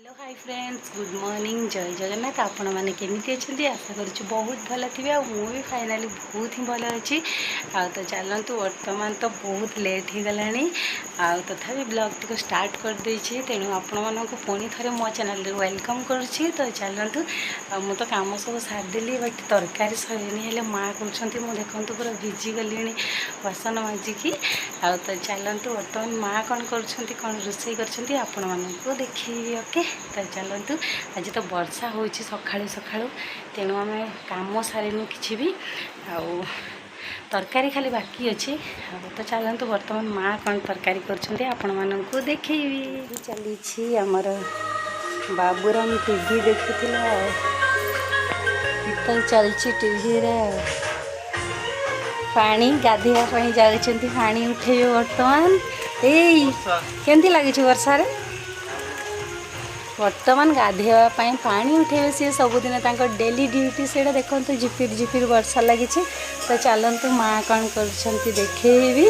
Hello hi friends good morning जय जगन्नाथ आपण मैंने केमी अच्छा आशा करुँ बहुत भल थे भी फाइनाली बहुत ही भल अच्छी तो चलतु वर्तमान तो बहुत लेट हो गला तथा ब्लॉग टी स्टार्ट कर देछि तेणु आपण मानक पुणी थे मो चैनल वेलकम करुँची तो चलतु मु तो कम सब सारिदेली बट तरकारी सरीनी माँ कहते मुझे देखूँ पूरा भिजी गली बासन माजिकी तो चलतु बर्तमान माँ कौन कौन रोषे कर देखी ओके तो चलतु आज तो वर्षा हो सकाळु सकाळु तेणु आम कम सारिनु किसी भी तरकारी खाली बाकी अच्छे तो चलतु बर्तमान माँ कौन तरकारी कर देखी चली आमर बाबूराम टीवी देखुला तो चलती टीवी पानी गाधेवाई जाऊँच पानी उठे बर्तमान केमती लगे वर्षा बर्तमान गाधेवाई पानी उठे सी सबुदिन डेली ड्यूटी से देखो झिपिर झिपिर वर्षा लगी तो चलतु माँ कौन कर देखेबी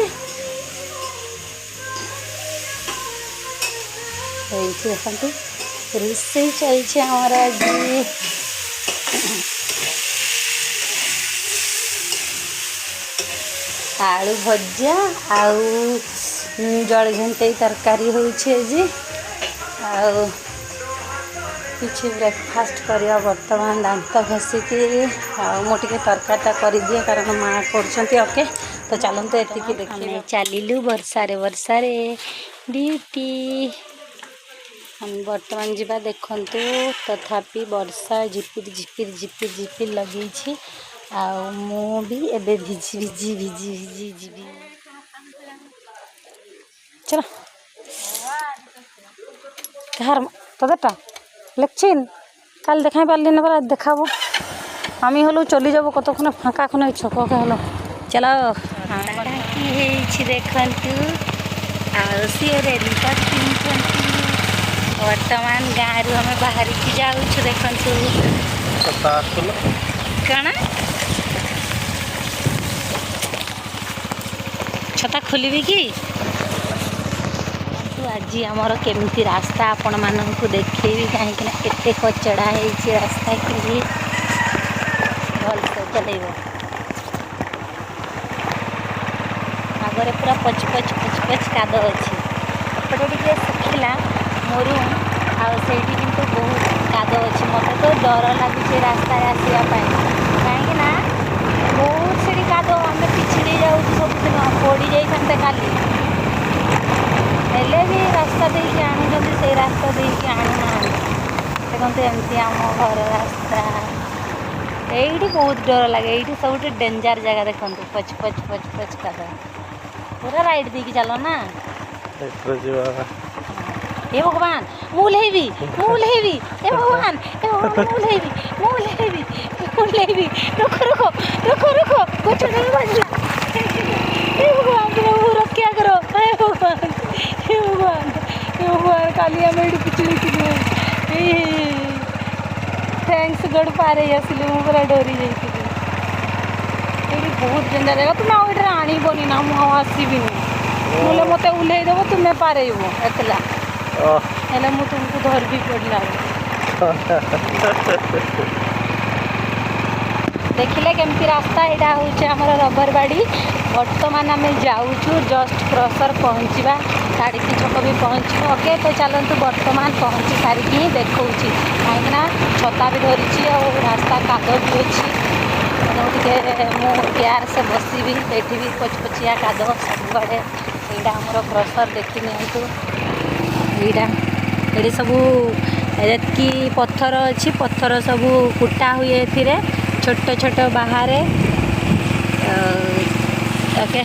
देखते रोषे चलছে आमर आज आलू भजा आउ जल घंटे तरकारी होजी किसी ब्रेकफास्ट करवा बर्तमान दांत घसिकी मुझे तरकारीटा कर दिए कारण माँ कर ओके तो चलते ये देखिए चलू वर्षारे वर्षारे ड्यूटी हम बर्तमान जावा देखु तथापि वर्षा झिपिर झिपिर झिपिर झिपिर लगी मु भी एबे भिजी भिजी भिजी भिजी जीवी चलो कहार तोदेटा लेक्चिन कल देखा पार्ली ना आज देखाबो आम हलो चली जाब कतक्षण फाँका खन छक हलो चलो देखु सी रेली वर्तमान गाँव रू आम बाहर की जाऊँ देखु कण छता खोलि कि आज आमर केमती रास्ता आपण मानक देखेबी कहीं एते कचड़ा है रास्ता कि भल से चलेब आगे पूरा पच पच पच पच काद अच्छे एपटे टे सुखिला मरुम आठी कितु बहुत काद अच्छे मत तो डर लगे रास्ता आसवाई कहीं बहुत से काद आम पिछड़ी जाऊँ सबुदिन पड़ी जाते काली हेले भी रास्ता देके आणुचंती से रास्ता देके आणुना देखते एमती आम घर रास्ता ये बहुत डर लगे ये सब डेंजर जगह देखो पच पच पच पच का पूरा राइट देकी चलो ना हे भगवान मुलेबी मुलेबी हे भगवान मुलेबी मुलेबी रुको रुको रुको रुको कुछ नहीं बजला हे भगवान प्रभु रक्षा करो हे भगवान हे भगवान हे भगवान काली आम ये पिछड़ी थी थैंक्स गड पारे आसिले मु पूरा डरी जाइए बहुत डेंजर जगह तुम आउ ये आणबनी ना मुझे आसबिनी बोले मत ओह्लैदेव तुम्हें पारेब एकला हेल्ला मु तुमको धर भी पड़ला देखिले केमती रास्ता यहाँ हूँ आमर रबरबाड़ी बर्तमान आम जाऊँ जस्ट क्रसर पहुँचवा साड़ी छक भी पहुँचू ओके तो चलतु बर्तमान पहुँची सारिकी ही देखा कहीं छता भी धरी रास्ता काद भी अच्छी केयार से बसबी ये भी पचपचिया काद सबुआड़े यहाँ आमर क्रसर देखी यहाँ ये सबू की पत्थर अच्छी पत्थर सबू कुटा हुए थे छोट छोट बाहर ओके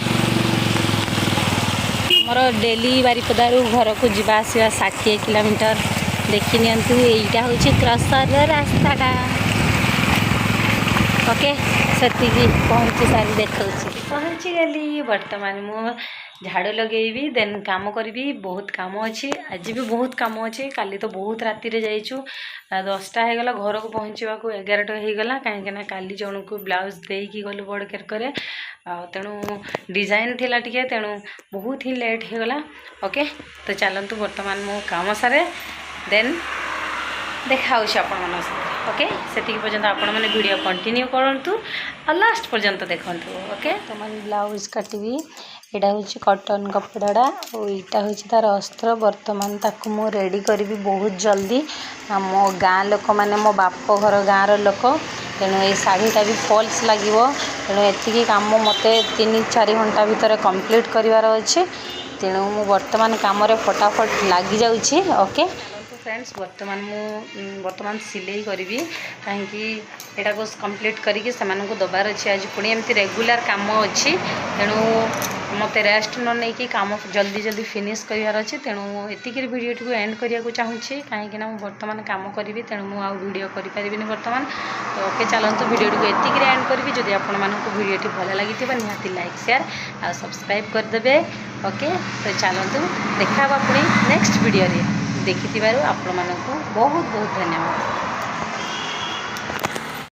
मोर डेली बारिपदारू घर को जीवा आसवा 60 किलोमीटर देखी नियंतु यहीटा हूँ क्रसर रास्ताटा ओके सेतिकी पहुँची सारी देखा पहुँची गली बर्तमान मु झाड़ू लगेबी देन काम करी बहुत काम अच्छे आज भी बहुत काम अच्छे काली तो बहुत राति रे जाइछु 10टा होगला घर को पहुँचवा 11टा होगला कहीं काली जन को ब्लाउज देकी गलु बड़केर करे तेणु डिजाइन थिला टिके तेणु बहुत ही लेट होगला ओके तो चलतु बर्तमान मो काम सारे देन देखा आपण ओके से पर्यंत आपण मैंने वीडियो कंटिन्यू करूँ और लास्ट पर्यंत देखूँ ओके तो मैंने ब्लाउज काटिवी यहाँ हूँ कॉटन कपड़ाटा और यहाँ हूँ तार अस्त्र बर्तमान ताकू मु रेडी करी बहुत जल्दी मो गाँ लोक मैंने मो बाप घर गाँव लोक तेणु ये शाढ़ीटा भी फॉल्स लगे तेणु एतिकी काम मत 3-4 घंटा भितर कंप्लीट करार अच्छे तेणु मु वर्तमान काम फटाफट लग जाऊँगी ओके फ्रेंड्स वर्तमान सिलाई करी कहीं यहाँ को कंप्लीट करके दबार अच्छे आज पुणी एमती रेगुलर काम अच्छी तेणु मत रेस्ट न नहीं काम जल्दी जल्दी फिनिश करार अच्छे तेणु एतिक वीडियो को एंड करने को चाहूँगी कहीं वर्तमान काम करी तेणु मुझे वीडियो करें वर्तमान तो ओके चलते वीडियो को एतिक एंड करी जदि आपको वीडियो भल लगी निहाती लाइक शेयर और सब्सक्राइब करदे ओके तो चलते देखा पुणी नेक्स्ट वीडियो देखि आपण मानक बहुत बहुत धन्यवाद।